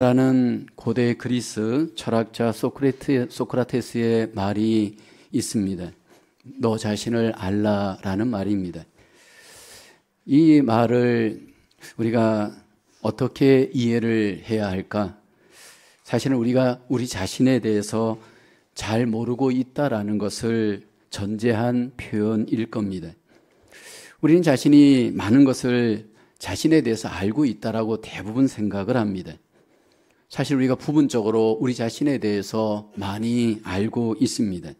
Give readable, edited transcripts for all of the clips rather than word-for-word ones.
라는 고대 그리스 철학자 소크라테스의 말이 있습니다. 너 자신을 알라라는 말입니다. 이 말을 우리가 어떻게 이해를 해야 할까? 사실은 우리가 우리 자신에 대해서 잘 모르고 있다라는 것을 전제한 표현일 겁니다. 우리는 자신이 많은 것을 자신에 대해서 알고 있다라고 대부분 생각을 합니다. 사실 우리가 부분적으로 우리 자신에 대해서 많이 알고 있습니다.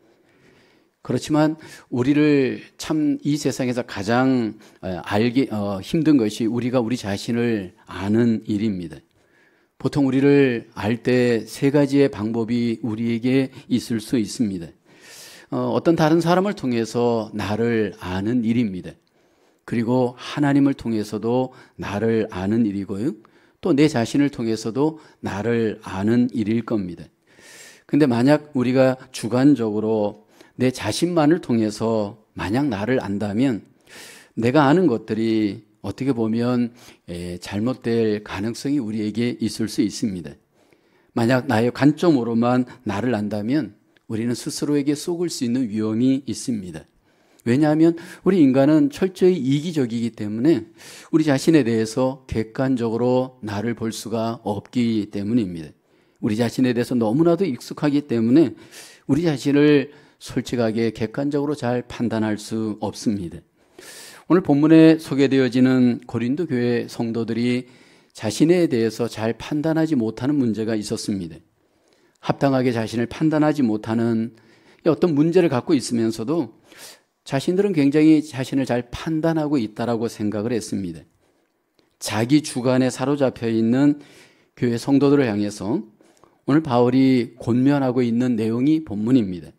그렇지만 우리를 참 이 세상에서 가장 알기 힘든 것이 우리가 우리 자신을 아는 일입니다. 보통 우리를 알 때 세 가지의 방법이 우리에게 있을 수 있습니다. 어떤 다른 사람을 통해서 나를 아는 일입니다. 그리고 하나님을 통해서도 나를 아는 일이고요. 또 내 자신을 통해서도 나를 아는 일일 겁니다. 근데 만약 우리가 주관적으로 내 자신만을 통해서 만약 나를 안다면 내가 아는 것들이 어떻게 보면 잘못될 가능성이 우리에게 있을 수 있습니다. 만약 나의 관점으로만 나를 안다면 우리는 스스로에게 속을 수 있는 위험이 있습니다. 왜냐하면 우리 인간은 철저히 이기적이기 때문에 우리 자신에 대해서 객관적으로 나를 볼 수가 없기 때문입니다. 우리 자신에 대해서 너무나도 익숙하기 때문에 우리 자신을 솔직하게 객관적으로 잘 판단할 수 없습니다. 오늘 본문에 소개되어지는 고린도 교회 성도들이 자신에 대해서 잘 판단하지 못하는 문제가 있었습니다. 합당하게 자신을 판단하지 못하는 어떤 문제를 갖고 있으면서도 자신들은 굉장히 자신을 잘 판단하고 있다라고 생각을 했습니다. 자기 주관에 사로잡혀 있는 교회 성도들을 향해서 오늘 바울이 권면하고 있는 내용이 본문입니다.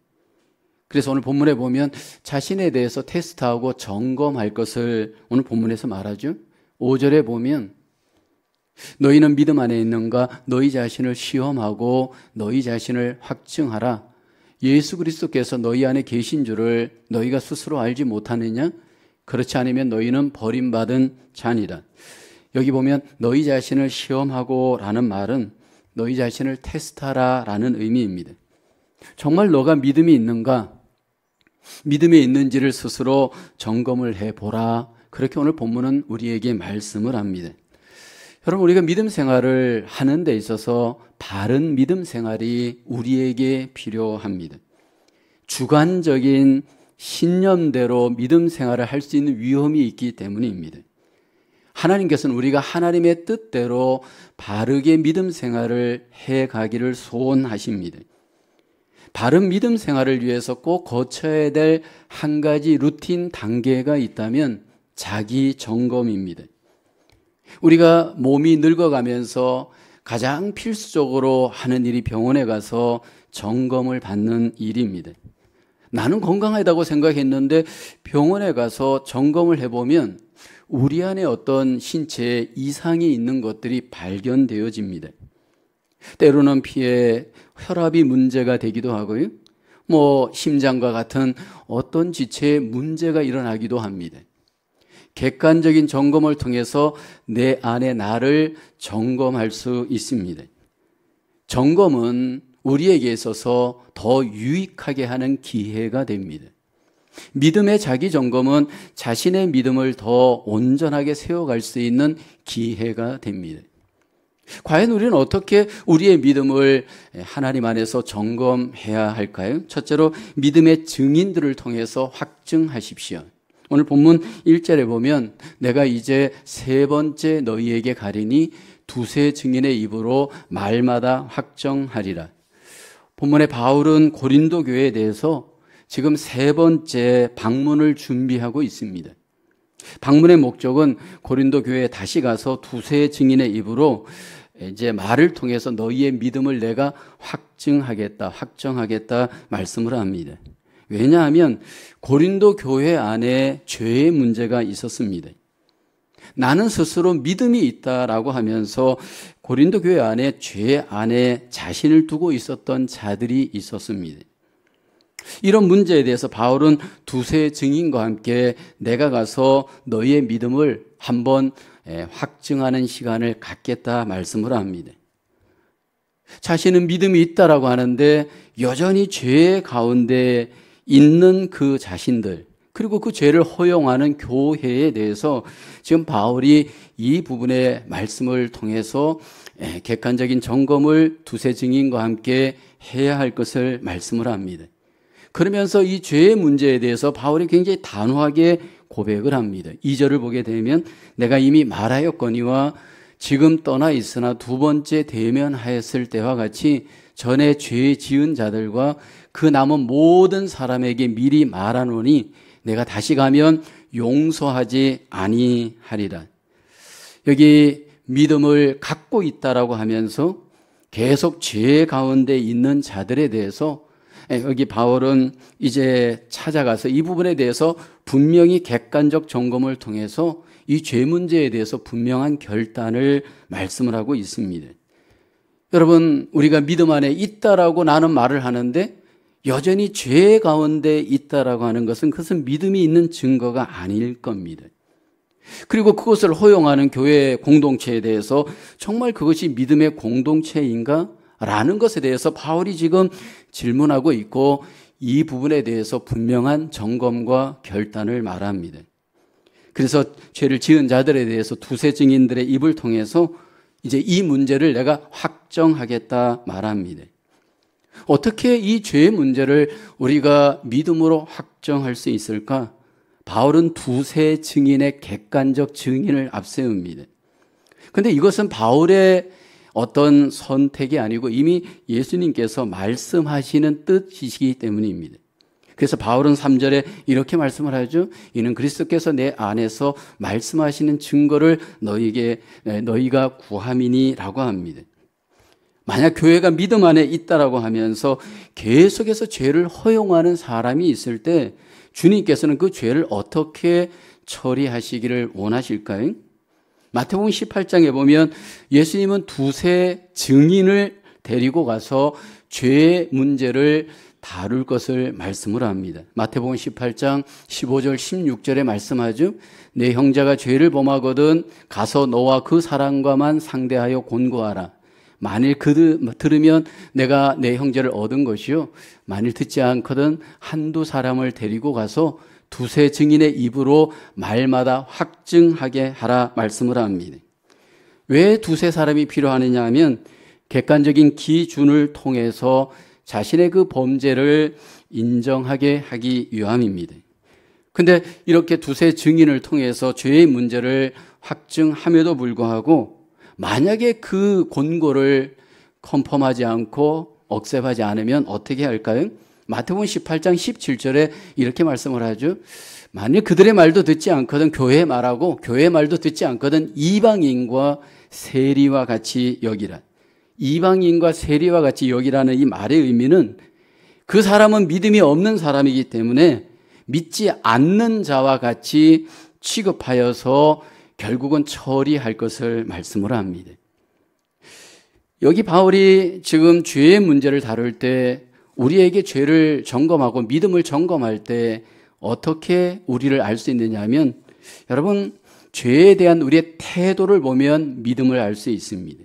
그래서 오늘 본문에 보면 자신에 대해서 테스트하고 점검할 것을 오늘 본문에서 말하죠. 5절에 보면 너희는 믿음 안에 있는가? 너희 자신을 시험하고 너희 자신을 확증하라. 예수 그리스도께서 너희 안에 계신 줄을 너희가 스스로 알지 못하느냐? 그렇지 않으면 너희는 버림받은 자니라. 여기 보면 너희 자신을 시험하고 라는 말은 너희 자신을 테스트하라 라는 의미입니다. 정말 너가 믿음이 있는가? 믿음이 있는지를 스스로 점검을 해보라. 그렇게 오늘 본문은 우리에게 말씀을 합니다. 여러분, 우리가 믿음 생활을 하는 데 있어서 바른 믿음 생활이 우리에게 필요합니다. 주관적인 신념대로 믿음 생활을 할 수 있는 위험이 있기 때문입니다. 하나님께서는 우리가 하나님의 뜻대로 바르게 믿음 생활을 해가기를 소원하십니다. 바른 믿음 생활을 위해서 꼭 거쳐야 될 한 가지 루틴 단계가 있다면 자기 점검입니다. 우리가 몸이 늙어가면서 가장 필수적으로 하는 일이 병원에 가서 점검을 받는 일입니다. 나는 건강하다고 생각했는데 병원에 가서 점검을 해보면 우리 안에 어떤 신체에 이상이 있는 것들이 발견되어집니다. 때로는 피에 혈압이 문제가 되기도 하고요. 심장과 같은 어떤 지체에 문제가 일어나기도 합니다. 객관적인 점검을 통해서 내 안에 나를 점검할 수 있습니다. 점검은 우리에게 있어서 더 유익하게 하는 기회가 됩니다. 믿음의 자기 점검은 자신의 믿음을 더 온전하게 세워갈 수 있는 기회가 됩니다. 과연 우리는 어떻게 우리의 믿음을 하나님 안에서 점검해야 할까요? 첫째로 믿음의 증인들을 통해서 확증하십시오. 오늘 본문 1절에 보면 내가 이제 세 번째 너희에게 가리니 두세 증인의 입으로 말마다 확정하리라. 본문에 바울은 고린도 교회에 대해서 지금 세 번째 방문을 준비하고 있습니다. 방문의 목적은 고린도 교회에 다시 가서 두세 증인의 입으로 이제 말을 통해서 너희의 믿음을 내가 확정하겠다 말씀을 합니다. 왜냐하면 고린도 교회 안에 죄의 문제가 있었습니다. 나는 스스로 믿음이 있다라고 하면서 고린도 교회 안에 죄 안에 자신을 두고 있었던 자들이 있었습니다. 이런 문제에 대해서 바울은 두세 증인과 함께 내가 가서 너희의 믿음을 한번 확증하는 시간을 갖겠다 말씀을 합니다. 자신은 믿음이 있다라고 하는데 여전히 죄 가운데 있는 그 자신들, 그리고 그 죄를 허용하는 교회에 대해서 지금 바울이 이 부분의 말씀을 통해서 객관적인 점검을 두세 증인과 함께 해야 할 것을 말씀을 합니다. 그러면서 이 죄의 문제에 대해서 바울이 굉장히 단호하게 고백을 합니다. 2절을 보게 되면 내가 이미 말하였거니와 지금 떠나 있으나 두 번째 대면하였을 때와 같이 전에 죄 지은 자들과 그 남은 모든 사람에게 미리 말하노니 내가 다시 가면 용서하지 아니하리라. 여기 믿음을 갖고 있다라고 하면서 계속 죄 가운데 있는 자들에 대해서 여기 바울은 이제 찾아가서 이 부분에 대해서 분명히 객관적 점검을 통해서 이 죄 문제에 대해서 분명한 결단을 말씀을 하고 있습니다. 여러분, 우리가 믿음 안에 있다라고 나는 말을 하는데 여전히 죄 가운데 있다라고 하는 것은 그것은 믿음이 있는 증거가 아닐 겁니다. 그리고 그것을 허용하는 교회 공동체에 대해서 정말 그것이 믿음의 공동체인가? 라는 것에 대해서 바울이 지금 질문하고 있고 이 부분에 대해서 분명한 점검과 결단을 말합니다. 그래서 죄를 지은 자들에 대해서 두세 증인들의 입을 통해서 이제 이 문제를 내가 확정하겠다 말합니다. 어떻게 이 죄의 문제를 우리가 믿음으로 확정할 수 있을까? 바울은 두세 증인의 객관적 증인을 앞세웁니다. 그런데 이것은 바울의 어떤 선택이 아니고 이미 예수님께서 말씀하시는 뜻이시기 때문입니다. 그래서 바울은 3절에 이렇게 말씀을 하죠. 이는 그리스도께서 내 안에서 말씀하시는 증거를 너희가 구함이니라고 합니다. 만약 교회가 믿음 안에 있다라고 하면서 계속해서 죄를 허용하는 사람이 있을 때 주님께서는 그 죄를 어떻게 처리하시기를 원하실까요? 마태복음 18장에 보면 예수님은 두세 증인을 데리고 가서 죄의 문제를 다룰 것을 말씀을 합니다. 마태복음 18장 15절 16절에 말씀하죠. 내 형제가 죄를 범하거든 가서 너와 그 사람과만 상대하여 권고하라. 만일 들으면 내가 내 형제를 얻은 것이요 만일 듣지 않거든 한두 사람을 데리고 가서 두세 증인의 입으로 말마다 확증하게 하라 말씀을 합니다. 왜 두세 사람이 필요하느냐 하면 객관적인 기준을 통해서 자신의 그 범죄를 인정하게 하기 위함입니다. 근데 이렇게 두세 증인을 통해서 죄의 문제를 확증함에도 불구하고 만약에 그 권고를 컨펌하지 않고 억셉하지 않으면 어떻게 할까요? 마태복음 18장 17절에 이렇게 말씀을 하죠. 만일 그들의 말도 듣지 않거든 교회의 말하고 교회의 말도 듣지 않거든 이방인과 세리와 같이 여기라. 이방인과 세리와 같이 여기라는 이 말의 의미는 그 사람은 믿음이 없는 사람이기 때문에 믿지 않는 자와 같이 취급하여서 결국은 처리할 것을 말씀을 합니다. 여기 바울이 지금 죄의 문제를 다룰 때 우리에게 죄를 점검하고 믿음을 점검할 때 어떻게 우리를 알 수 있느냐 하면 여러분 죄에 대한 우리의 태도를 보면 믿음을 알 수 있습니다.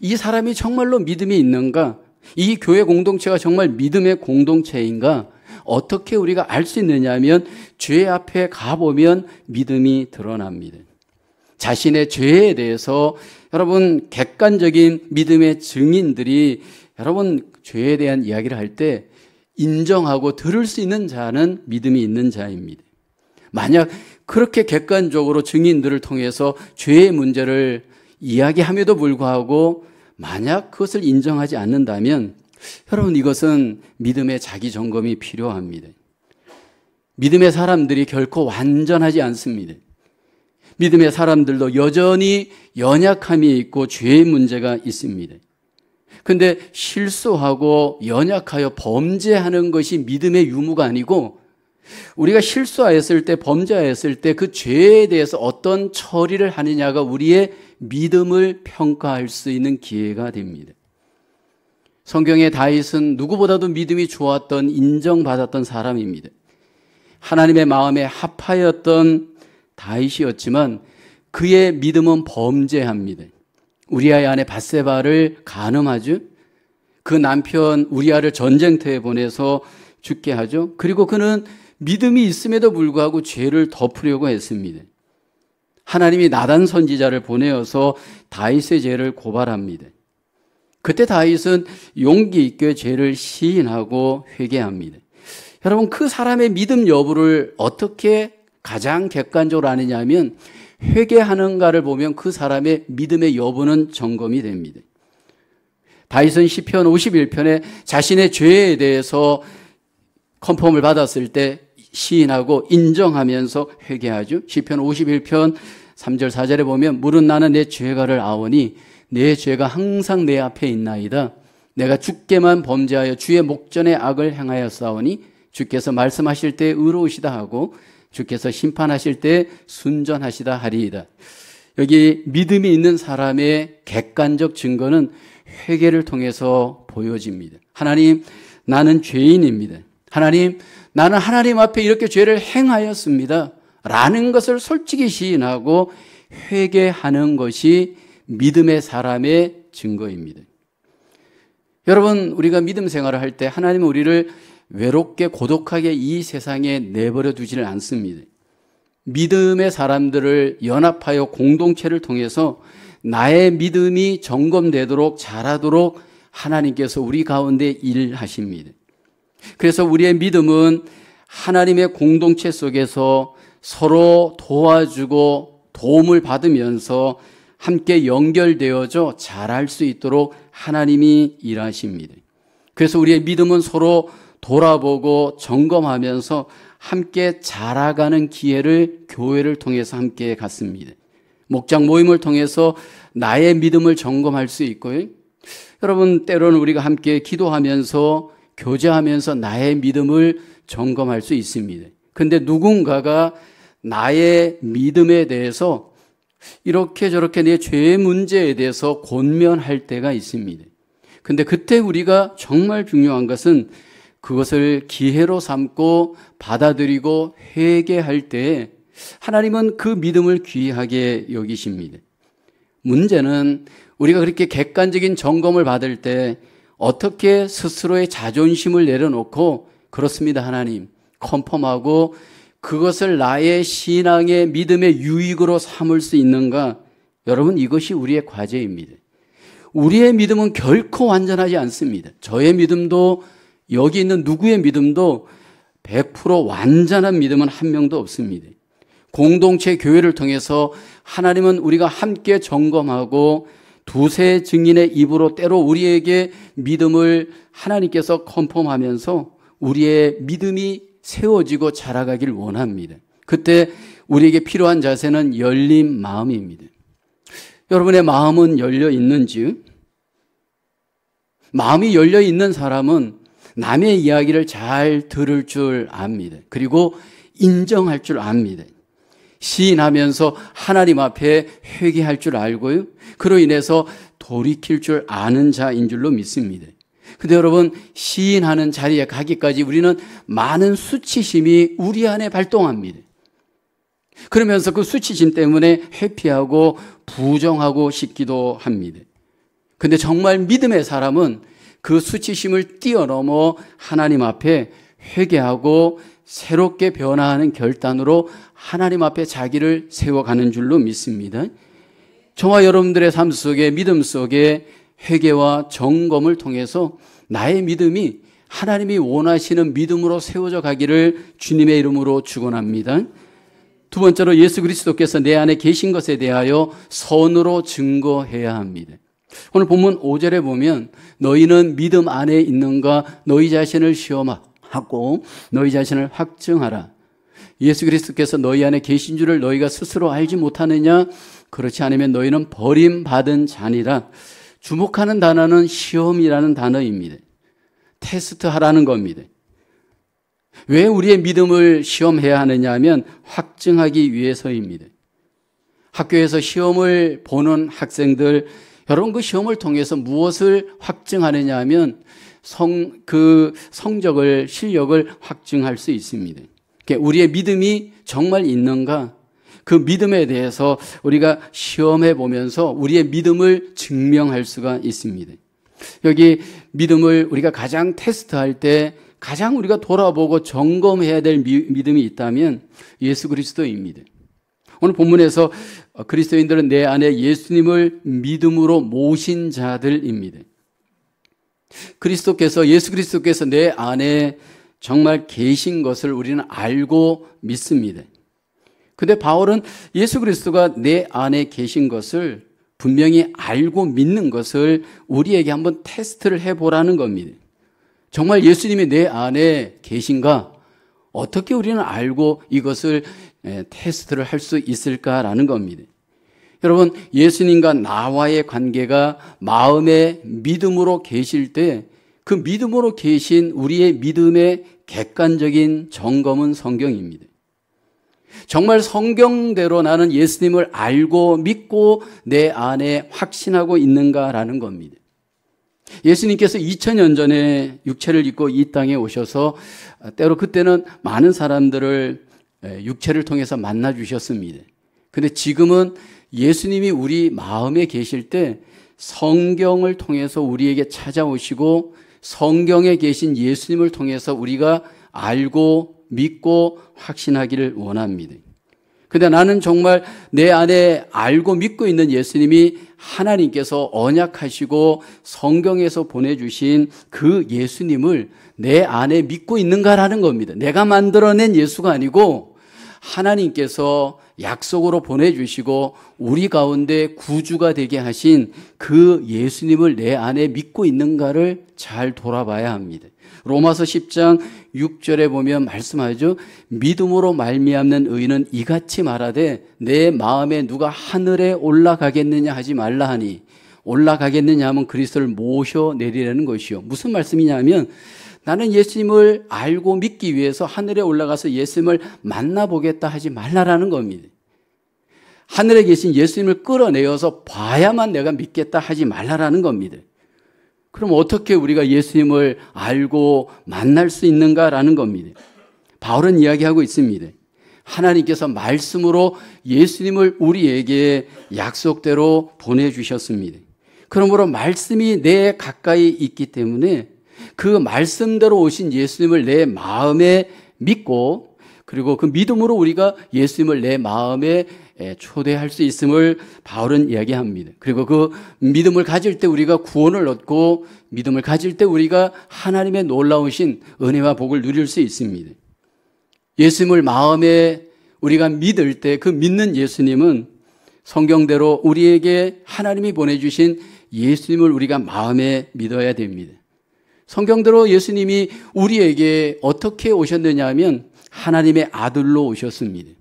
이 사람이 정말로 믿음이 있는가? 이 교회 공동체가 정말 믿음의 공동체인가? 어떻게 우리가 알 수 있느냐 하면 죄 앞에 가보면 믿음이 드러납니다. 자신의 죄에 대해서 여러분 객관적인 믿음의 증인들이 여러분 죄에 대한 이야기를 할 때 인정하고 들을 수 있는 자는 믿음이 있는 자입니다. 만약 그렇게 객관적으로 증인들을 통해서 죄의 문제를 이야기함에도 불구하고 만약 그것을 인정하지 않는다면 여러분 이것은 믿음의 자기 점검이 필요합니다. 믿음의 사람들이 결코 완전하지 않습니다. 믿음의 사람들도 여전히 연약함이 있고 죄의 문제가 있습니다. 그런데 실수하고 연약하여 범죄하는 것이 믿음의 유무가 아니고 우리가 실수하였을 때 범죄하였을 때 그 죄에 대해서 어떤 처리를 하느냐가 우리의 믿음을 평가할 수 있는 기회가 됩니다. 성경의 다윗은 누구보다도 믿음이 좋았던 인정받았던 사람입니다. 하나님의 마음에 합하였던 다윗이었지만 그의 믿음은 범죄합니다. 우리아의 아내 밧세바를 간음하죠. 그 남편 우리아를 전쟁터에 보내서 죽게 하죠. 그리고 그는 믿음이 있음에도 불구하고 죄를 덮으려고 했습니다. 하나님이 나단 선지자를 보내어서 다윗의 죄를 고발합니다. 그때 다윗은 용기 있게 죄를 시인하고 회개합니다. 여러분, 그 사람의 믿음 여부를 어떻게 가장 객관적으로 아느냐 하면 회개하는가를 보면 그 사람의 믿음의 여부는 점검이 됩니다. 다윗은 시편 51편에 자신의 죄에 대해서 컨펌을 받았을 때 시인하고 인정하면서 회개하죠. 시편 51편 3절 4절에 보면 물은 나는 내 죄가를 아오니 내 죄가 항상 내 앞에 있나이다. 내가 주께만 범죄하여 주의 목전에 악을 행하였사오니 주께서 말씀하실 때 의로우시다 하고 주께서 심판하실 때 순전하시다 하리이다. 여기 믿음이 있는 사람의 객관적 증거는 회개를 통해서 보여집니다. 하나님, 나는 죄인입니다. 하나님, 나는 하나님 앞에 이렇게 죄를 행하였습니다. 라는 것을 솔직히 시인하고 회개하는 것이 믿음의 사람의 증거입니다. 여러분, 우리가 믿음 생활을 할 때 하나님은 우리를 외롭게 고독하게 이 세상에 내버려 두지를 않습니다. 믿음의 사람들을 연합하여 공동체를 통해서 나의 믿음이 점검되도록 자라도록 하나님께서 우리 가운데 일하십니다. 그래서 우리의 믿음은 하나님의 공동체 속에서 서로 도와주고 도움을 받으면서 함께 연결되어져 자랄 수 있도록 하나님이 일하십니다. 그래서 우리의 믿음은 서로 돌아보고 점검하면서 함께 자라가는 기회를 교회를 통해서 함께 갖습니다. 목장 모임을 통해서 나의 믿음을 점검할 수 있고요. 여러분, 때로는 우리가 함께 기도하면서 교제하면서 나의 믿음을 점검할 수 있습니다. 그런데 누군가가 나의 믿음에 대해서 이렇게 저렇게 내 죄의 문제에 대해서 권면할 때가 있습니다. 그런데 그때 우리가 정말 중요한 것은 그것을 기회로 삼고 받아들이고 회개할 때 하나님은 그 믿음을 귀하게 여기십니다. 문제는 우리가 그렇게 객관적인 점검을 받을 때 어떻게 스스로의 자존심을 내려놓고 그렇습니다, 하나님, 컨펌하고 그것을 나의 신앙의 믿음의 유익으로 삼을 수 있는가? 여러분, 이것이 우리의 과제입니다. 우리의 믿음은 결코 완전하지 않습니다. 저의 믿음도 여기 있는 누구의 믿음도 100% 완전한 믿음은 한 명도 없습니다. 공동체 교회를 통해서 하나님은 우리가 함께 점검하고 두세 증인의 입으로 때로 우리에게 믿음을 하나님께서 컨펌하면서 우리의 믿음이 세워지고 자라가길 원합니다. 그때 우리에게 필요한 자세는 열린 마음입니다. 여러분의 마음은 열려 있는지요? 마음이 열려 있는 사람은 남의 이야기를 잘 들을 줄 압니다. 그리고 인정할 줄 압니다. 시인하면서 하나님 앞에 회개할 줄 알고요. 그로 인해서 돌이킬 줄 아는 자인 줄로 믿습니다. 근데 여러분, 시인하는 자리에 가기까지 우리는 많은 수치심이 우리 안에 발동합니다. 그러면서 그 수치심 때문에 회피하고 부정하고 싶기도 합니다. 근데 정말 믿음의 사람은 그 수치심을 뛰어넘어 하나님 앞에 회개하고 새롭게 변화하는 결단으로 하나님 앞에 자기를 세워가는 줄로 믿습니다. 저와 여러분들의 삶 속에, 믿음 속에 회개와 점검을 통해서 나의 믿음이 하나님이 원하시는 믿음으로 세워져 가기를 주님의 이름으로 축원합니다. 두 번째로, 예수 그리스도께서 내 안에 계신 것에 대하여 선으로 증거해야 합니다. 오늘 본문 5절에 보면 너희는 믿음 안에 있는가 너희 자신을 시험하고 너희 자신을 확증하라. 예수 그리스도께서 너희 안에 계신 줄을 너희가 스스로 알지 못하느냐? 그렇지 않으면 너희는 버림받은 자니라. 주목하는 단어는 시험이라는 단어입니다. 테스트하라는 겁니다. 왜 우리의 믿음을 시험해야 하느냐 하면 확증하기 위해서입니다. 학교에서 시험을 보는 학생들, 여러분, 그 시험을 통해서 무엇을 확증하느냐 하면 성적을, 실력을 확증할 수 있습니다. 우리의 믿음이 정말 있는가? 그 믿음에 대해서 우리가 시험해 보면서 우리의 믿음을 증명할 수가 있습니다. 여기 믿음을 우리가 가장 테스트할 때 가장 우리가 돌아보고 점검해야 될 믿음이 있다면 예수 그리스도입니다. 오늘 본문에서 그리스도인들은 내 안에 예수님을 믿음으로 모신 자들입니다. 예수 그리스도께서 내 안에 정말 계신 것을 우리는 알고 믿습니다. 근데 바울은 예수 그리스도가 내 안에 계신 것을 분명히 알고 믿는 것을 우리에게 한번 테스트를 해보라는 겁니다. 정말 예수님이 내 안에 계신가? 어떻게 우리는 알고 이것을 테스트를 할 수 있을까라는 겁니다. 여러분, 예수님과 나와의 관계가 마음의 믿음으로 계실 때 그 믿음으로 계신 우리의 믿음의 객관적인 점검은 성경입니다. 정말 성경대로 나는 예수님을 알고 믿고 내 안에 확신하고 있는가라는 겁니다. 예수님께서 2000년 전에 육체를 입고 이 땅에 오셔서 때로 그때는 많은 사람들을 육체를 통해서 만나 주셨습니다. 근데 지금은 예수님이 우리 마음에 계실 때 성경을 통해서 우리에게 찾아오시고 성경에 계신 예수님을 통해서 우리가 알고 믿고 확신하기를 원합니다. 근데 나는 정말 내 안에 알고 믿고 있는 예수님이 하나님께서 언약하시고 성경에서 보내주신 그 예수님을 내 안에 믿고 있는가라는 겁니다. 내가 만들어낸 예수가 아니고 하나님께서 약속으로 보내주시고 우리 가운데 구주가 되게 하신 그 예수님을 내 안에 믿고 있는가를 잘 돌아봐야 합니다. 로마서 10장 6절에 보면 말씀하죠. 믿음으로 말미암는 의인은 이같이 말하되 내 마음에 누가 하늘에 올라가겠느냐 하지 말라 하니, 올라가겠느냐 하면 그리스도를 모셔내리라는 것이요. 무슨 말씀이냐면 나는 예수님을 알고 믿기 위해서 하늘에 올라가서 예수님을 만나보겠다 하지 말라라는 겁니다. 하늘에 계신 예수님을 끌어내어서 봐야만 내가 믿겠다 하지 말라라는 겁니다. 그럼 어떻게 우리가 예수님을 알고 만날 수 있는가라는 겁니다. 바울은 이야기하고 있습니다. 하나님께서 말씀으로 예수님을 우리에게 약속대로 보내주셨습니다. 그러므로 말씀이 내 가까이 있기 때문에 그 말씀대로 오신 예수님을 내 마음에 믿고 그리고 그 믿음으로 우리가 예수님을 내 마음에 초대할 수 있음을 바울은 이야기합니다. 그리고 그 믿음을 가질 때 우리가 구원을 얻고 믿음을 가질 때 우리가 하나님의 놀라우신 은혜와 복을 누릴 수 있습니다. 예수님을 마음에 우리가 믿을 때 그 믿는 예수님은 성경대로 우리에게 하나님이 보내주신 예수님을 우리가 마음에 믿어야 됩니다. 성경대로 예수님이 우리에게 어떻게 오셨느냐 하면 하나님의 아들로 오셨습니다.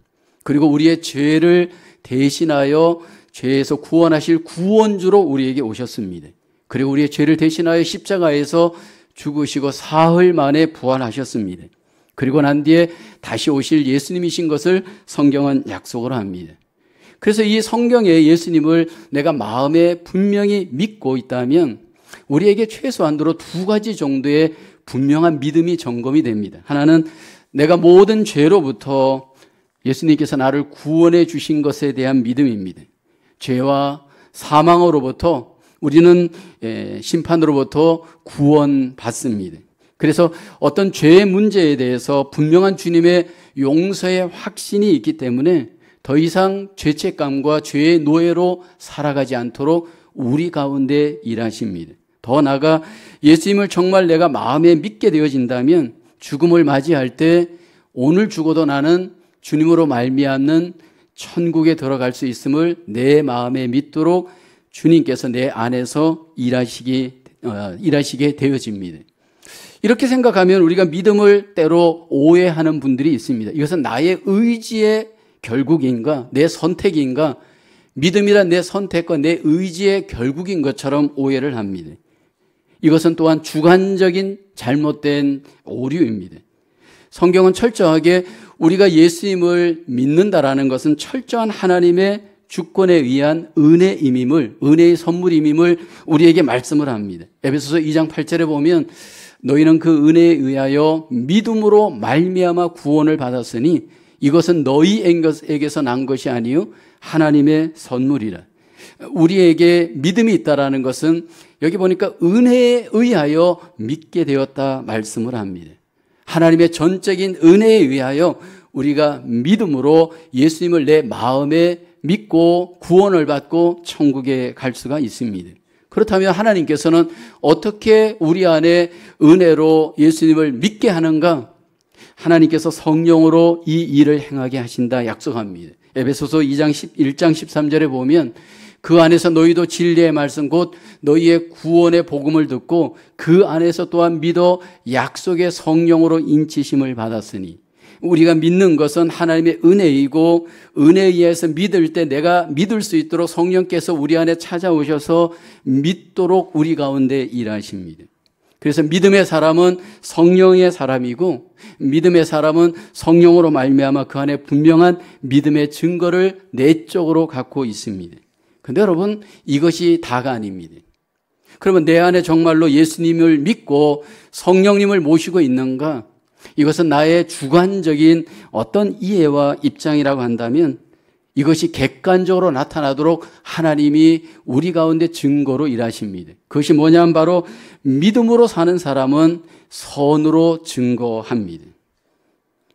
그리고 우리의 죄를 대신하여 죄에서 구원하실 구원주로 우리에게 오셨습니다. 그리고 우리의 죄를 대신하여 십자가에서 죽으시고 사흘 만에 부활하셨습니다. 그리고 난 뒤에 다시 오실 예수님이신 것을 성경은 약속을 합니다. 그래서 이 성경에 예수님을 내가 마음에 분명히 믿고 있다면 우리에게 최소한으로 두 가지 정도의 분명한 믿음이 점검이 됩니다. 하나는 내가 모든 죄로부터 예수님께서 나를 구원해 주신 것에 대한 믿음입니다. 죄와 사망으로부터 우리는 심판으로부터 구원받습니다. 그래서 어떤 죄의 문제에 대해서 분명한 주님의 용서의 확신이 있기 때문에 더 이상 죄책감과 죄의 노예로 살아가지 않도록 우리 가운데 일하십니다. 더 나아가 예수님을 정말 내가 마음에 믿게 되어진다면 죽음을 맞이할 때 오늘 죽어도 나는 주님으로 말미암는 천국에 들어갈 수 있음을 내 마음에 믿도록 주님께서 내 안에서 일하시게 되어집니다. 이렇게 생각하면 우리가 믿음을 때로 오해하는 분들이 있습니다. 이것은 나의 의지의 결국인가, 내 선택인가, 믿음이란 내 선택과 내 의지의 결국인 것처럼 오해를 합니다. 이것은 또한 주관적인 잘못된 오류입니다. 성경은 철저하게 우리가 예수님을 믿는다라는 것은 철저한 하나님의 주권에 의한 은혜의 선물임임을 우리에게 말씀을 합니다. 에베소서 2장 8절에 보면 너희는 그 은혜에 의하여 믿음으로 말미암아 구원을 받았으니 이것은 너희에게서 난 것이 아니요 하나님의 선물이라. 우리에게 믿음이 있다라는 것은 여기 보니까 은혜에 의하여 믿게 되었다 말씀을 합니다. 하나님의 전적인 은혜에 의하여 우리가 믿음으로 예수님을 내 마음에 믿고 구원을 받고 천국에 갈 수가 있습니다. 그렇다면 하나님께서는 어떻게 우리 안에 은혜로 예수님을 믿게 하는가? 하나님께서 성령으로 이 일을 행하게 하신다 약속합니다. 에베소서 1장 13절에 보면 그 안에서 너희도 진리의 말씀 곧 너희의 구원의 복음을 듣고 그 안에서 또한 믿어 약속의 성령으로 인치심을 받았으니 우리가 믿는 것은 하나님의 은혜이고 은혜에 의해서 믿을 때 내가 믿을 수 있도록 성령께서 우리 안에 찾아오셔서 믿도록 우리 가운데 일하십니다. 그래서 믿음의 사람은 성령의 사람이고 믿음의 사람은 성령으로 말미암아 그 안에 분명한 믿음의 증거를 내적으로 갖고 있습니다. 그런데 여러분 이것이 다가 아닙니다. 그러면 내 안에 정말로 예수님을 믿고 성령님을 모시고 있는가? 이것은 나의 주관적인 어떤 이해와 입장이라고 한다면 이것이 객관적으로 나타나도록 하나님이 우리 가운데 증거로 일하십니다. 그것이 뭐냐면 바로 믿음으로 사는 사람은 선으로 증거합니다.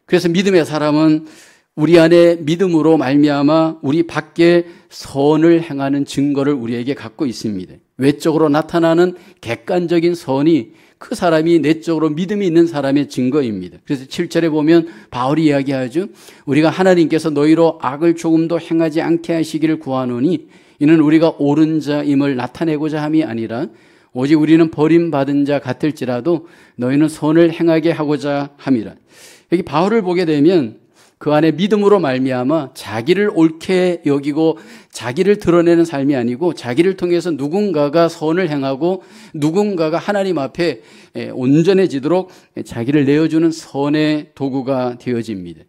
그래서 믿음의 사람은 우리 안에 믿음으로 말미암아 우리 밖에 선을 행하는 증거를 우리에게 갖고 있습니다. 외적으로 나타나는 객관적인 선이 그 사람이 내적으로 믿음이 있는 사람의 증거입니다. 그래서 7절에 보면 바울이 이야기하죠. 우리가 하나님께서 너희로 악을 조금도 행하지 않게 하시기를 구하노니 이는 우리가 옳은 자임을 나타내고자 함이 아니라 오직 우리는 버림받은 자 같을지라도 너희는 선을 행하게 하고자 함이라. 여기 바울을 보게 되면 그 안에 믿음으로 말미암아 자기를 옳게 여기고 자기를 드러내는 삶이 아니고 자기를 통해서 누군가가 선을 행하고 누군가가 하나님 앞에 온전해지도록 자기를 내어주는 선의 도구가 되어집니다.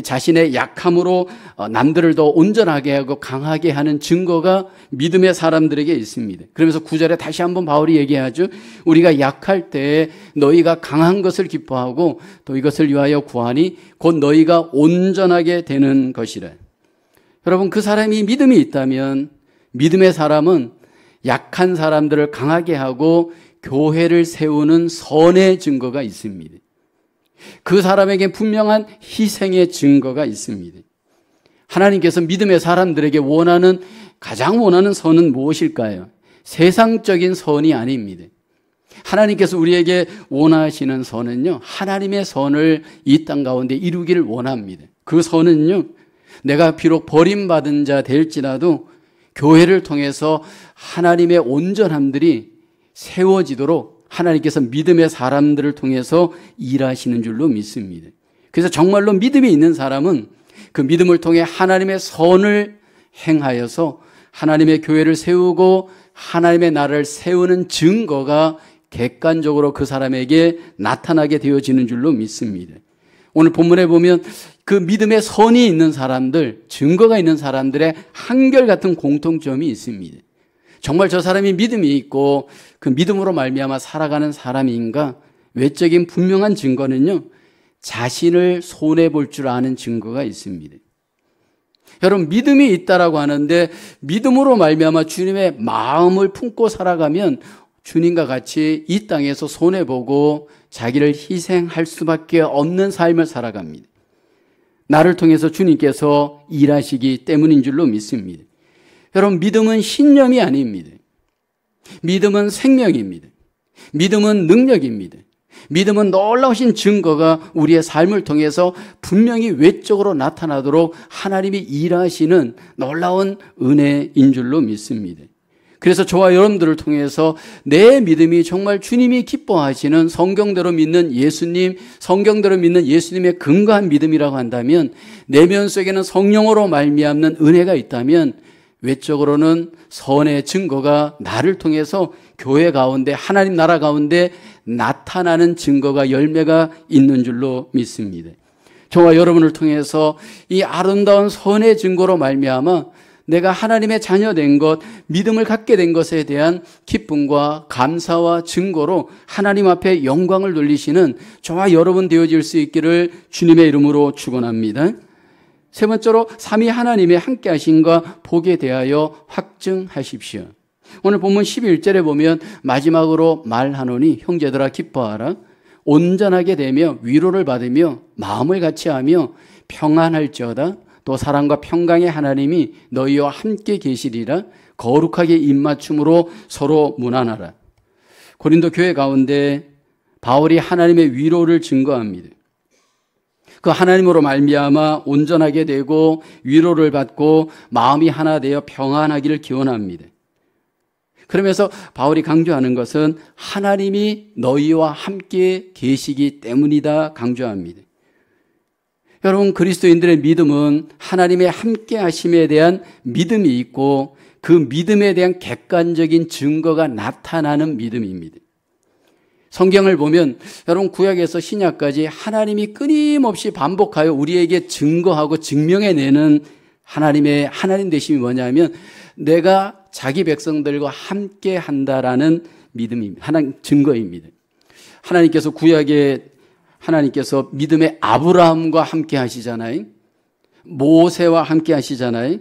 자신의 약함으로 남들을 더 온전하게 하고 강하게 하는 증거가 믿음의 사람들에게 있습니다. 그러면서 9절에 다시 한번 바울이 얘기하죠. 우리가 약할 때 너희가 강한 것을 기뻐하고 또 이것을 위하여 구하니 곧 너희가 온전하게 되는 것이라. 여러분 그 사람이 믿음이 있다면 믿음의 사람은 약한 사람들을 강하게 하고 교회를 세우는 선의 증거가 있습니다. 그 사람에게 분명한 희생의 증거가 있습니다. 하나님께서 믿음의 사람들에게 가장 원하는 선은 무엇일까요? 세상적인 선이 아닙니다. 하나님께서 우리에게 원하시는 선은요, 하나님의 선을 이 땅 가운데 이루기를 원합니다. 그 선은요, 내가 비록 버림받은 자 될지라도 교회를 통해서 하나님의 온전함들이 세워지도록 하나님께서 믿음의 사람들을 통해서 일하시는 줄로 믿습니다. 그래서 정말로 믿음이 있는 사람은 그 믿음을 통해 하나님의 선을 행하여서 하나님의 교회를 세우고 하나님의 나라를 세우는 증거가 객관적으로 그 사람에게 나타나게 되어지는 줄로 믿습니다. 오늘 본문에 보면 그 믿음의 선이 있는 사람들, 증거가 있는 사람들의 한결같은 공통점이 있습니다. 정말 저 사람이 믿음이 있고 그 믿음으로 말미암아 살아가는 사람인가? 외적인 분명한 증거는요, 자신을 손해볼 줄 아는 증거가 있습니다. 여러분 믿음이 있다라고 하는데 믿음으로 말미암아 주님의 마음을 품고 살아가면 주님과 같이 이 땅에서 손해보고 자기를 희생할 수밖에 없는 삶을 살아갑니다. 나를 통해서 주님께서 일하시기 때문인 줄로 믿습니다. 여러분 믿음은 신념이 아닙니다. 믿음은 생명입니다. 믿음은 능력입니다. 믿음은 놀라우신 증거가 우리의 삶을 통해서 분명히 외적으로 나타나도록 하나님이 일하시는 놀라운 은혜인 줄로 믿습니다. 그래서 저와 여러분들을 통해서 내 믿음이 정말 주님이 기뻐하시는 성경대로 믿는 예수님, 성경대로 믿는 예수님의 근거한 믿음이라고 한다면 내면 속에는 성령으로 말미암는 은혜가 있다면 외적으로는 선의 증거가 나를 통해서 교회 가운데 하나님 나라 가운데 나타나는 증거가 열매가 있는 줄로 믿습니다. 저와 여러분을 통해서 이 아름다운 선의 증거로 말미암아 내가 하나님의 자녀된 것, 믿음을 갖게 된 것에 대한 기쁨과 감사와 증거로 하나님 앞에 영광을 돌리시는 저와 여러분 되어질 수 있기를 주님의 이름으로 축원합니다. 세 번째로 삼위 하나님의 함께 하심과 복에 대하여 확증하십시오. 오늘 본문 11절에 보면 마지막으로 말하노니 형제들아 기뻐하라. 온전하게 되며 위로를 받으며 마음을 같이하며 평안할지어다. 또 사랑과 평강의 하나님이 너희와 함께 계시리라. 거룩하게 입맞춤으로 서로 문안하라. 고린도 교회 가운데 바울이 하나님의 위로를 증거합니다. 그 하나님으로 말미암아 온전하게 되고 위로를 받고 마음이 하나 되어 평안하기를 기원합니다. 그러면서 바울이 강조하는 것은 하나님이 너희와 함께 계시기 때문이다 강조합니다. 여러분, 그리스도인들의 믿음은 하나님의 함께 하심에 대한 믿음이 있고 그 믿음에 대한 객관적인 증거가 나타나는 믿음입니다. 성경을 보면 여러분, 구약에서 신약까지 하나님이 끊임없이 반복하여 우리에게 증거하고 증명해내는 하나님의 하나님 되심이 뭐냐면 내가 자기 백성들과 함께 한다라는 믿음입니다. 하나님 증거입니다. 하나님께서 구약에 하나님께서 믿음의 아브라함과 함께 하시잖아요. 모세와 함께 하시잖아요.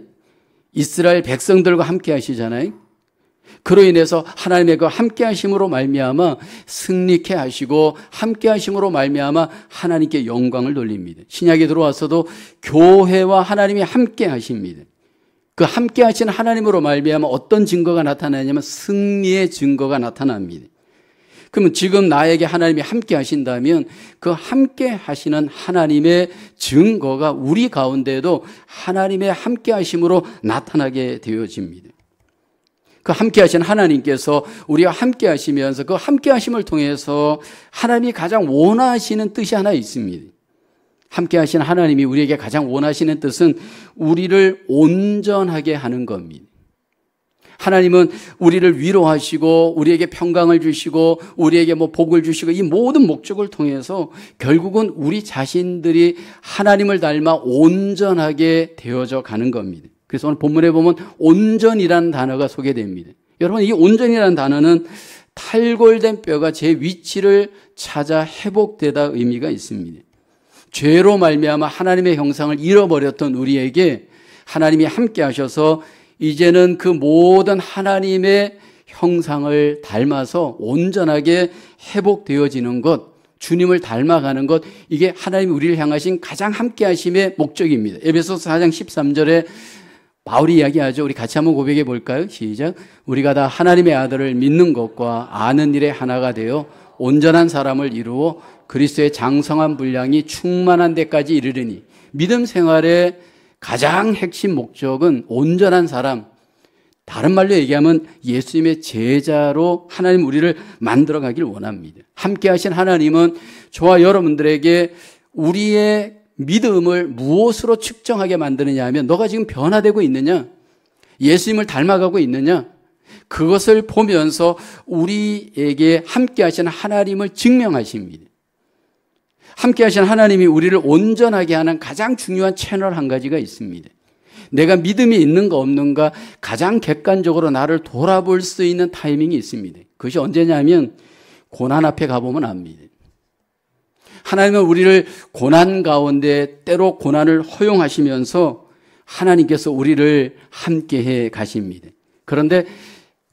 이스라엘 백성들과 함께 하시잖아요. 그로 인해서 하나님의 그 함께 하심으로 말미암아 승리케 하시고 함께 하심으로 말미암아 하나님께 영광을 돌립니다. 신약에 들어와서도 교회와 하나님이 함께 하십니다. 그 함께 하시는 하나님으로 말미암아 어떤 증거가 나타나냐면 승리의 증거가 나타납니다. 그러면 지금 나에게 하나님이 함께 하신다면 그 함께 하시는 하나님의 증거가 우리 가운데도 하나님의 함께 하심으로 나타나게 되어집니다. 그 함께 하신 하나님께서 우리와 함께 하시면서 그 함께 하심을 통해서 하나님이 가장 원하시는 뜻이 하나 있습니다. 함께 하신 하나님이 우리에게 가장 원하시는 뜻은 우리를 온전하게 하는 겁니다. 하나님은 우리를 위로하시고 우리에게 평강을 주시고 우리에게 복을 주시고 이 모든 목적을 통해서 결국은 우리 자신들이 하나님을 닮아 온전하게 되어져 가는 겁니다. 그래서 오늘 본문에 보면 온전이라는 단어가 소개됩니다. 여러분, 이 온전이라는 단어는 탈골된 뼈가 제 위치를 찾아 회복되다 의미가 있습니다. 죄로 말미암아 하나님의 형상을 잃어버렸던 우리에게 하나님이 함께 하셔서 이제는 그 모든 하나님의 형상을 닮아서 온전하게 회복되어지는 것, 주님을 닮아가는 것, 이게 하나님이 우리를 향하신 가장 함께 하심의 목적입니다. 에베소서 4장 13절에 바울이 이야기하죠. 우리 같이 한번 고백해 볼까요? 시작. 우리가 다 하나님의 아들을 믿는 것과 아는 일에 하나가 되어 온전한 사람을 이루어 그리스도의 장성한 분량이 충만한 데까지 이르르니. 믿음 생활의 가장 핵심 목적은 온전한 사람, 다른 말로 얘기하면 예수님의 제자로 하나님 우리를 만들어가길 원합니다. 함께 하신 하나님은 저와 여러분들에게 우리의 믿음을 무엇으로 측정하게 만드느냐 하면 너가 지금 변화되고 있느냐? 예수님을 닮아가고 있느냐? 그것을 보면서 우리에게 함께 하시는 하나님을 증명하십니다. 함께 하시는 하나님이 우리를 온전하게 하는 가장 중요한 채널 한 가지가 있습니다. 내가 믿음이 있는가 없는가 가장 객관적으로 나를 돌아볼 수 있는 타이밍이 있습니다. 그것이 언제냐면 고난 앞에 가보면 압니다. 하나님은 우리를 고난 가운데 때로 고난을 허용하시면서 하나님께서 우리를 함께해 가십니다. 그런데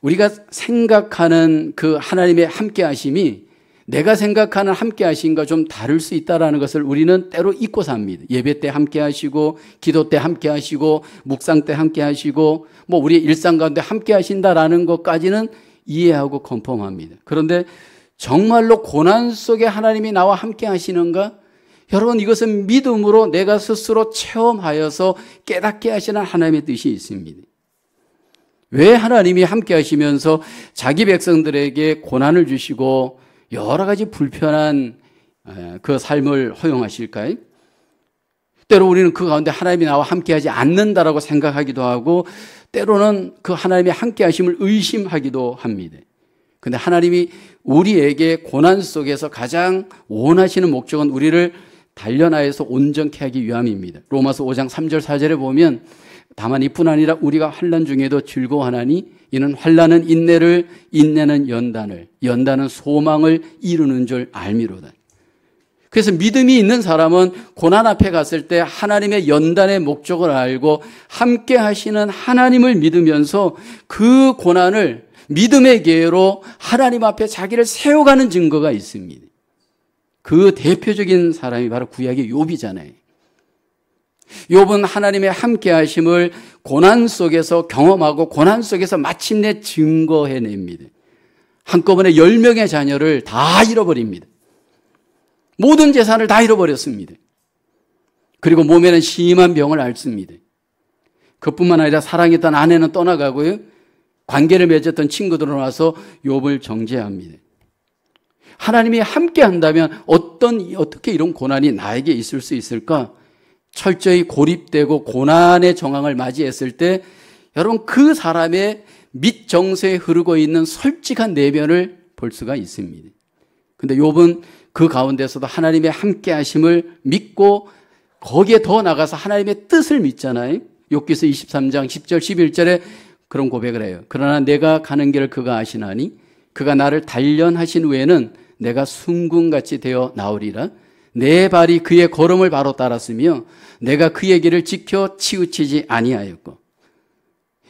우리가 생각하는 그 하나님의 함께 하심이 내가 생각하는 함께 하심과 좀 다를 수 있다는 것을 우리는 때로 잊고 삽니다. 예배 때 함께 하시고 기도 때 함께 하시고 묵상 때 함께 하시고 우리의 일상 가운데 함께 하신다라는 것까지는 이해하고 컨펌합니다. 그런데 정말로 고난 속에 하나님이 나와 함께 하시는가? 여러분, 이것은 믿음으로 내가 스스로 체험하여서 깨닫게 하시는 하나님의 뜻이 있습니다. 왜 하나님이 함께 하시면서 자기 백성들에게 고난을 주시고 여러 가지 불편한 그 삶을 허용하실까요? 때로 우리는 그 가운데 하나님이 나와 함께하지 않는다라고 생각하기도 하고 때로는 그 하나님의 함께하심을 의심하기도 합니다. 그런데 하나님이 우리에게 고난 속에서 가장 원하시는 목적은 우리를 단련하여서 온전케 하기 위함입니다. 로마서 5장 3절 4절에 보면 다만 이뿐 아니라 우리가 환난 중에도 즐거워하나니 이는 환난은 인내를, 인내는 연단을, 연단은 소망을 이루는 줄 알미로다. 그래서 믿음이 있는 사람은 고난 앞에 갔을 때 하나님의 연단의 목적을 알고 함께 하시는 하나님을 믿으면서 그 고난을 믿음의 기회로 하나님 앞에 자기를 세워가는 증거가 있습니다. 그 대표적인 사람이 바로 구약의 욥이잖아요. 욥은 하나님의 함께 하심을 고난 속에서 경험하고 고난 속에서 마침내 증거해냅니다. 한꺼번에 10명의 자녀를 다 잃어버립니다. 모든 재산을 다 잃어버렸습니다. 그리고 몸에는 심한 병을 앓습니다. 그뿐만 아니라 사랑했던 아내는 떠나가고요. 관계를 맺었던 친구들은 와서 욥을 정죄합니다. 하나님이 함께 한다면 어떻게 이런 고난이 나에게 있을 수 있을까? 철저히 고립되고 고난의 정황을 맞이했을 때 여러분 그 사람의 밑정서에 흐르고 있는 솔직한 내면을 볼 수가 있습니다. 근데 욥은 그 가운데서도 하나님의 함께 하심을 믿고 거기에 더 나가서 하나님의 뜻을 믿잖아요. 욥기서 23장 10절 11절에 그런 고백을 해요. 그러나 내가 가는 길을 그가 아시나니 그가 나를 단련하신 후에는 내가 순금같이 되어 나오리라. 내 발이 그의 걸음을 바로 따랐으며 내가 그의 길을 지켜 치우치지 아니하였고.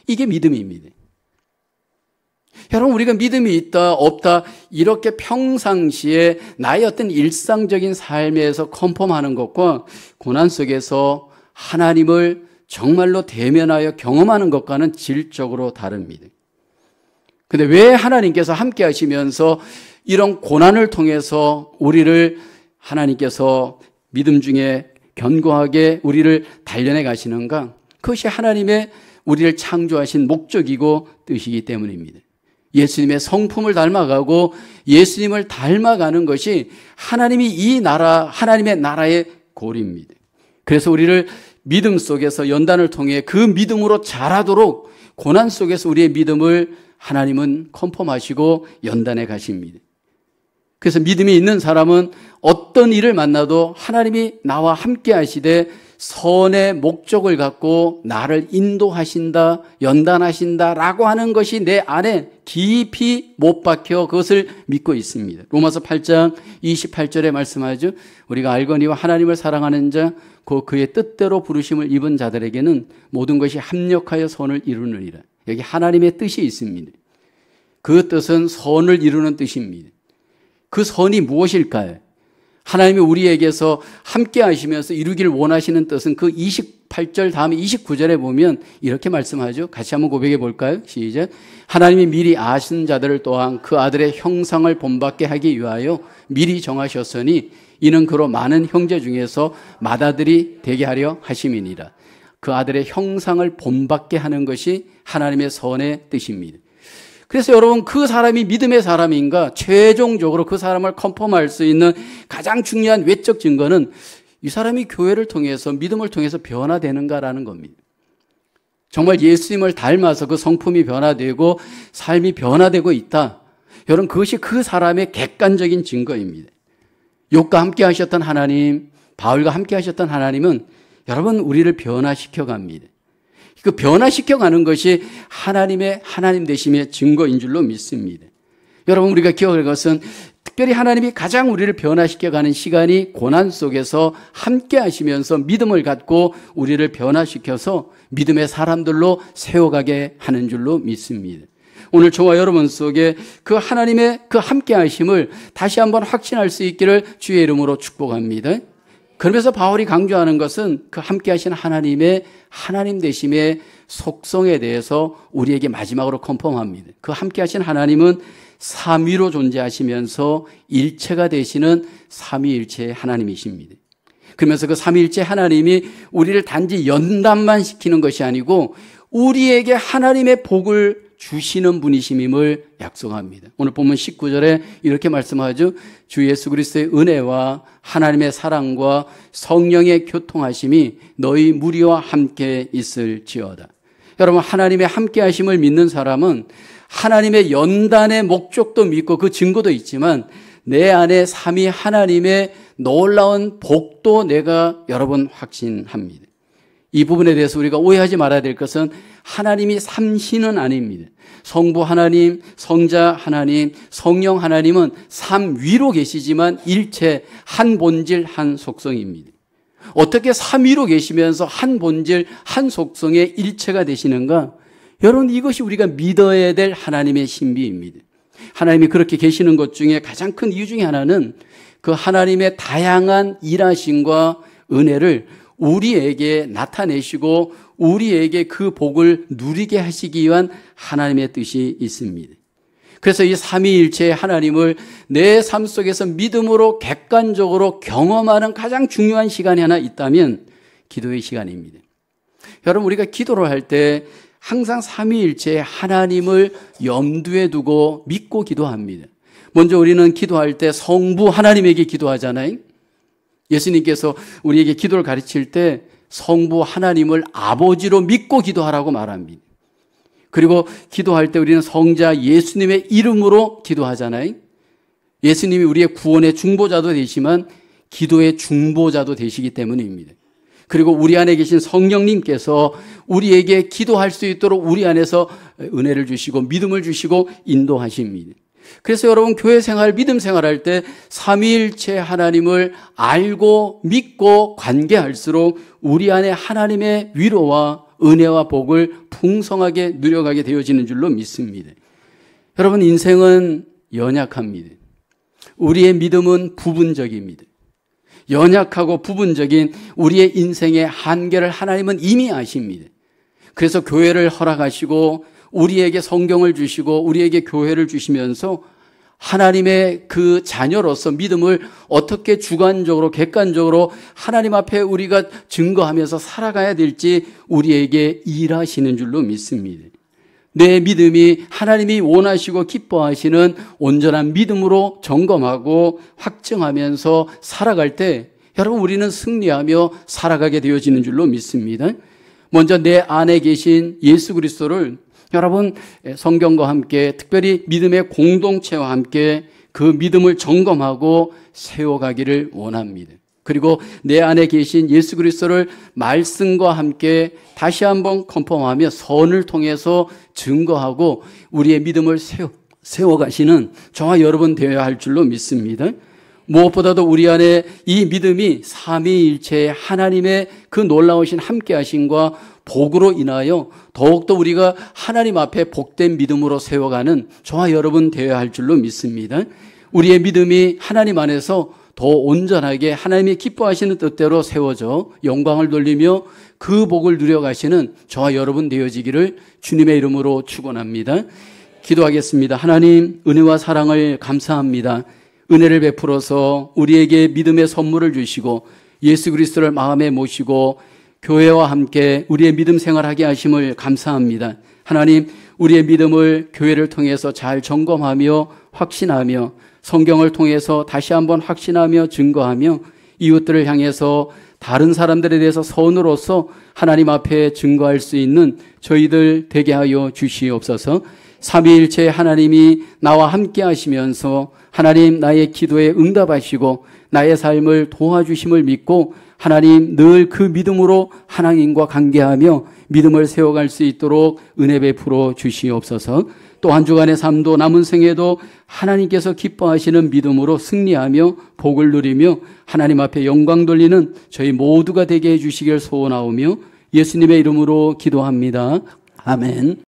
이게 믿음입니다. 여러분 우리가 믿음이 있다 없다 이렇게 평상시에 나의 어떤 일상적인 삶에서 컨펌하는 것과 고난 속에서 하나님을 정말로 대면하여 경험하는 것과는 질적으로 다릅니다. 그런데 왜 하나님께서 함께 하시면서 이런 고난을 통해서 우리를 하나님께서 믿음 중에 견고하게 우리를 단련해 가시는가? 그것이 하나님의 우리를 창조하신 목적이고 뜻이기 때문입니다. 예수님의 성품을 닮아가고 예수님을 닮아가는 것이 하나님이 이 나라, 하나님의 나라의 고리입니다. 그래서 우리를 믿음 속에서 연단을 통해 그 믿음으로 자라도록 고난 속에서 우리의 믿음을 하나님은 컨펌하시고 연단해 가십니다. 그래서 믿음이 있는 사람은 어떤 일을 만나도 하나님이 나와 함께 하시되 선의 목적을 갖고 나를 인도하신다, 연단하신다라고 하는 것이 내 안에 깊이 못 박혀 그것을 믿고 있습니다. 로마서 8장 28절에 말씀하죠. 우리가 알거니와 하나님을 사랑하는 자, 그의 뜻대로 부르심을 입은 자들에게는 모든 것이 합력하여 선을 이루느니라. 여기 하나님의 뜻이 있습니다. 그 뜻은 선을 이루는 뜻입니다. 그 선이 무엇일까요? 하나님이 우리에게서 함께 하시면서 이루기를 원하시는 뜻은 그 28절 다음에 29절에 보면 이렇게 말씀하죠. 같이 한번 고백해 볼까요? 시작. 하나님이 미리 아신 자들을 또한 그 아들의 형상을 본받게 하기 위하여 미리 정하셨으니 이는 그로 많은 형제 중에서 맏아들이 되게 하려 하심이니라. 그 아들의 형상을 본받게 하는 것이 하나님의 선의 뜻입니다. 그래서 여러분 그 사람이 믿음의 사람인가 최종적으로 그 사람을 컨펌할 수 있는 가장 중요한 외적 증거는 이 사람이 교회를 통해서 믿음을 통해서 변화되는가라는 겁니다. 정말 예수님을 닮아서 그 성품이 변화되고 삶이 변화되고 있다. 여러분 그것이 그 사람의 객관적인 증거입니다. 욥과 함께 하셨던 하나님, 바울과 함께 하셨던 하나님은 여러분 우리를 변화시켜 갑니다. 그 변화시켜가는 것이 하나님의 하나님 되심의 증거인 줄로 믿습니다. 여러분 우리가 기억할 것은 특별히 하나님이 가장 우리를 변화시켜가는 시간이 고난 속에서 함께 하시면서 믿음을 갖고 우리를 변화시켜서 믿음의 사람들로 세워가게 하는 줄로 믿습니다. 오늘 저와 여러분 속에 그 하나님의 그 함께 하심을 다시 한번 확신할 수 있기를 주의 이름으로 축복합니다. 그러면서 바울이 강조하는 것은 그 함께 하신 하나님의 하나님 되심의 속성에 대해서 우리에게 마지막으로 컨펌합니다. 그 함께 하신 하나님은 삼위로 존재하시면서 일체가 되시는 삼위일체의 하나님이십니다. 그러면서 그 삼위일체 하나님이 우리를 단지 연단만 시키는 것이 아니고 우리에게 하나님의 복을 주시는 분이심임을 약속합니다. 오늘 본문 19절에 이렇게 말씀하죠. 주 예수 그리스도의 은혜와 하나님의 사랑과 성령의 교통하심이 너희 무리와 함께 있을지어다. 여러분 하나님의 함께 하심을 믿는 사람은 하나님의 연단의 목적도 믿고 그 증거도 있지만 내 안에 삼위 하나님의 놀라운 복도 내가 여러분 확신합니다. 이 부분에 대해서 우리가 오해하지 말아야 될 것은 하나님이 삼신은 아닙니다. 성부 하나님, 성자 하나님, 성령 하나님은 삼위로 계시지만 일체 한 본질 한 속성입니다. 어떻게 삼위로 계시면서 한 본질 한 속성의 일체가 되시는가? 여러분, 이것이 우리가 믿어야 될 하나님의 신비입니다. 하나님이 그렇게 계시는 것 중에 가장 큰 이유 중에 하나는 그 하나님의 다양한 일하심과 은혜를 우리에게 나타내시고 우리에게 그 복을 누리게 하시기 위한 하나님의 뜻이 있습니다. 그래서 이 삼위일체의 하나님을 내 삶 속에서 믿음으로 객관적으로 경험하는 가장 중요한 시간이 하나 있다면 기도의 시간입니다. 여러분, 우리가 기도를 할 때 항상 삼위일체의 하나님을 염두에 두고 믿고 기도합니다. 먼저 우리는 기도할 때 성부 하나님에게 기도하잖아요. 예수님께서 우리에게 기도를 가르칠 때 성부 하나님을 아버지로 믿고 기도하라고 말합니다. 그리고 기도할 때 우리는 성자 예수님의 이름으로 기도하잖아요. 예수님이 우리의 구원의 중보자도 되시지만 기도의 중보자도 되시기 때문입니다. 그리고 우리 안에 계신 성령님께서 우리에게 기도할 수 있도록 우리 안에서 은혜를 주시고 믿음을 주시고 인도하십니다. 그래서 여러분, 교회 생활, 믿음 생활할 때 삼위일체 하나님을 알고 믿고 관계할수록 우리 안에 하나님의 위로와 은혜와 복을 풍성하게 누려가게 되어지는 줄로 믿습니다. 여러분, 인생은 연약합니다. 우리의 믿음은 부분적입니다. 연약하고 부분적인 우리의 인생의 한계를 하나님은 이미 아십니다. 그래서 교회를 허락하시고 우리에게 성경을 주시고 우리에게 교회를 주시면서 하나님의 그 자녀로서 믿음을 어떻게 주관적으로 객관적으로 하나님 앞에 우리가 증거하면서 살아가야 될지 우리에게 일하시는 줄로 믿습니다. 내 믿음이 하나님이 원하시고 기뻐하시는 온전한 믿음으로 점검하고 확증하면서 살아갈 때 여러분, 우리는 승리하며 살아가게 되어지는 줄로 믿습니다. 먼저 내 안에 계신 예수 그리스도를 여러분, 성경과 함께 특별히 믿음의 공동체와 함께 그 믿음을 점검하고 세워가기를 원합니다. 그리고 내 안에 계신 예수 그리스도를 말씀과 함께 다시 한번 컨펌하며 선을 통해서 증거하고 우리의 믿음을 세워가시는 저와 여러분 되어야 할 줄로 믿습니다. 무엇보다도 우리 안에 이 믿음이 삼위일체의 하나님의 그 놀라우신 함께하심과 복으로 인하여 더욱더 우리가 하나님 앞에 복된 믿음으로 세워가는 저와 여러분 되어야 할 줄로 믿습니다. 우리의 믿음이 하나님 안에서 더 온전하게 하나님이 기뻐하시는 뜻대로 세워져 영광을 돌리며 그 복을 누려가시는 저와 여러분 되어지기를 주님의 이름으로 축원합니다. 기도하겠습니다. 하나님, 은혜와 사랑을 감사합니다. 은혜를 베풀어서 우리에게 믿음의 선물을 주시고 예수 그리스도를 마음에 모시고 교회와 함께 우리의 믿음 생활하게 하심을 감사합니다. 하나님, 우리의 믿음을 교회를 통해서 잘 점검하며 확신하며 성경을 통해서 다시 한번 확신하며 증거하며 이웃들을 향해서 다른 사람들에 대해서 선으로서 하나님 앞에 증거할 수 있는 저희들 되게 하여 주시옵소서. 삼위일체 하나님이 나와 함께 하시면서 하나님 나의 기도에 응답하시고 나의 삶을 도와주심을 믿고 하나님 늘 그 믿음으로 하나님과 관계하며 믿음을 세워갈 수 있도록 은혜 베풀어 주시옵소서. 또 한 주간의 삶도 남은 생에도 하나님께서 기뻐하시는 믿음으로 승리하며 복을 누리며 하나님 앞에 영광 돌리는 저희 모두가 되게 해주시길 소원하오며 예수님의 이름으로 기도합니다. 아멘.